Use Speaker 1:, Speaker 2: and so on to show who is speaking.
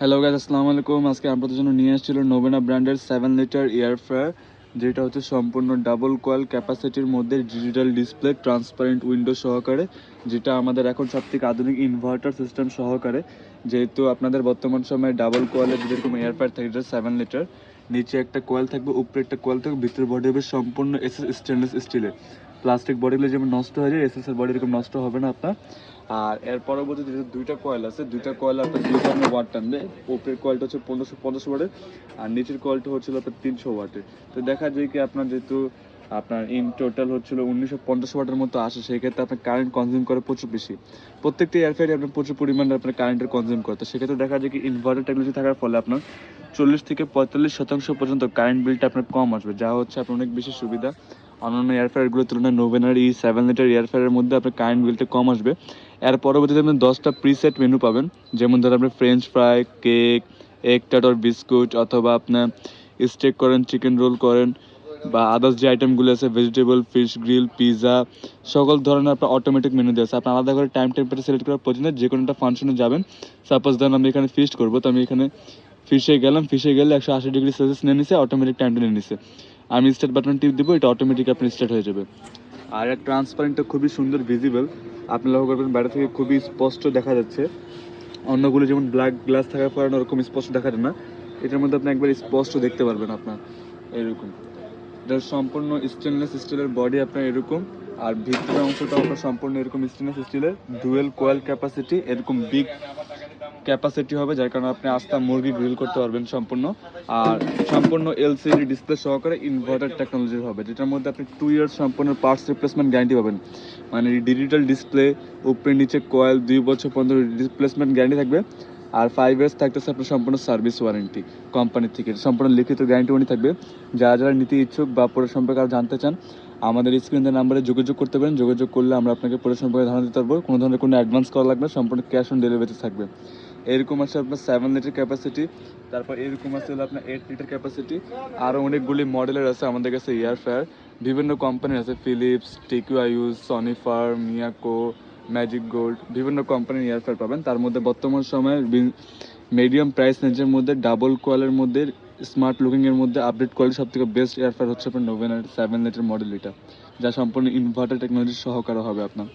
Speaker 1: Hello guys, আসসালামু আলাইকুম। আজকে আপনাদের জন্য নিয়ে এসেছিল নোভেনা ব্র্যান্ডের 7 লিটার এয়ার ফ্রায়ার, যেটা হচ্ছে সম্পূর্ণ ডাবল কয়েল ক্যাপাসিটির মধ্যে ডিজিটাল ডিসপ্লে ট্রান্সপারেন্ট উইন্ডো সহকারে, যেটা আমাদের এখন সবথেকে আধুনিক ইনভার্টার সিস্টেম সহকারে। যেহেতু আপনাদের বর্তমান সময়ে ডাবল কয়েলের যেরকম এয়ার ফ্রায়ার থাকে, যেটা 7 লিটার, নিচে একটা কয়েল থাকবে, উপরে একটা কয়েল থাকবে, ভিতরে বডি হবে সম্পূর্ণ এসএস স্টেনলেস স্টিলের। প্লাস্টিক বডিগুলো যেমন নষ্ট হয়ে যায়, এসএস এর বডি এরকম নষ্ট হবে না আপনার। আর এর পরবর্তীতে যে দুইটা কয়েল আছে, দুইটা কয়েল আপনার 2 ধরনের ওয়াট টানবে। উপরের কয়েলটা হচ্ছে 1550 ওয়াটের, আর নিচের কয়েলটা হচ্ছিল আপনার 300 ওয়াটের। তো দেখা যায় কি আপনার যেহেতু আপনার ইন টোটাল হচ্ছিল 1950 ওয়াটের মতো আসে, সেই ক্ষেত্রে আপনার কারেন্ট কনজিউম করে প্রচুর বেশি। প্রত্যেকটা এয়ারফ্রায়ারে আপনার প্রচুর পরিমাণে আপনার কারেন্টের কনজিউম করে। তো সেক্ষেত্রে দেখা যায় কি ইনভার্টার টেকনোলজি থাকার ফলে আপনার 40 থেকে 45% পর্যন্ত কারেন্ট বিলটা আপনার কম আসবে, যা হচ্ছে আপনার অনেক বেশি সুবিধা। অন্যান্য এয়ারফ্রায়ারগুলোর তুলনায় নোভেনার এই 7 লিটার এয়ারফ্রায়ারের মধ্যে আপনার কারেন্ট বিলটা কম আসবে। এর পরবর্তীতে আপনি 10টা প্রিসেট মেনু পাবেন, যেমন ধরুন আপনি French fry, cake, egg tartar biscuit, অথবা আপনার স্টেক করেন, চিকেন রোল করেন, বা আদার্স যে আইটেমগুলো আছে, ভেজিটেবল, ফিশ গ্রিল, পিৎজা, সকল ধরনের আপনার অটোমেটিক মেনু দেওয়া আছে। আপনি আলাদা করে টাইম টেম্পারেচার সিলেক্ট করার প্রয়োজন নেই, যে কোনো একটা ফাংশনে যাবেন। সাপোজ ধরেন আমি এখানে ফিস্ট করবো, তো আমি এখানে ফিশে গেলাম, ফিশে গেলে 180 ডিগ্রি সেলসিয়াস নিয়ে নিছে, অটোমেটিক টাইমটা নিয়ে নিছে। আমি স্টার্ট বাটন টিপ দিব, এটা অটোমেটিক আপনার স্টার্ট হয়ে যাবে। আর এর ট্রান্সপারেন্টটা খুবই সুন্দর ভিজিবল, আপনি লক্ষ্য করবেন বাইরে থেকে খুবই স্পষ্ট দেখা যাচ্ছে। অন্যগুলো যেমন ব্ল্যাক গ্লাস থাকার কারণে ওরকম স্পষ্ট দেখা যায় না, এটার মধ্যে আপনি একবার স্পষ্ট দেখতে পারবেন আপনার এরকম। এটার সম্পূর্ণ স্টেনলেস স্টিলের বডি আপনার এরকম, আর ভিতরের অংশটা আপনার সম্পূর্ণ এরকম স্টেনলেস স্টিলের ডুয়েল কোয়েল ক্যাপাসিটি, এরকম বিগ ক্যাপাসিটি হবে, যার কারণে আপনি আস্তা মুরগি গ্রিল করতে পারবেন সম্পূর্ণ। আর সম্পূর্ণ এলসিডি ডিসপ্লে সহকারে ইনভার্টার টেকনোলজির হবে, যেটার মধ্যে আপনি 2 ইয়ার্স সম্পূর্ণ পার্টস রিপ্লেসমেন্ট গ্যারান্টি পাবেন। মানে ডিজিটাল ডিসপ্লে, উপরে নিচে কয়েল, 2 বছর পর্যন্ত রিপ্লেসমেন্ট গ্যারান্টি থাকবে। আর 5 ইয়ার্স থাকতেছে আপনার সম্পূর্ণ সার্ভিস ওয়ারেন্টি কোম্পানি থেকে, সম্পূর্ণ লিখিত গ্যারান্টি ওয়ারেন্টি থাকবে। যারা যারা নিতে ইচ্ছুক বা পরে সম্পর্কে আর জানতে চান, আমাদের স্ক্রিনের নাম্বারে যোগাযোগ করতে পারেন। যোগাযোগ করলে আমরা আপনাকে পরে সম্পর্কে ধারণা দিতে পারবো। কোনো ধরনের কোনো অ্যাডভান্স করা লাগবে না, সম্পূর্ণ ক্যাশ অন ডেলিভারি থাকবে। এরকম আছে আপনার 7 লিটার ক্যাপাসিটি, তারপর এরকম আছে হলো আপনার 8 লিটার ক্যাপাসিটি। আরও অনেকগুলি মডেলের আছে আমাদের কাছে এয়ার ফ্রায়ার, বিভিন্ন কোম্পানির আছে, ফিলিপস, টিকিউআইউজ, সনিফার, মিয়াকো, ম্যাজিক গোল্ড, বিভিন্ন কোম্পানির এয়ার ফ্রায়ার পাবেন। তার মধ্যে বর্তমান সময়ে মিডিয়াম প্রাইস রেঞ্জের মধ্যে ডাবল কোয়ালের মধ্যে স্মার্ট লুকিংয়ের মধ্যে আপডেট কোয়ালিটি সব থেকে বেস্ট এয়ার ফ্রায়ার হচ্ছে আপনার নোভেনার 7 লিটার মডেল, এটা যা সম্পূর্ণ ইনভার্টার টেকনোলজি সহকারে হবে আপনার।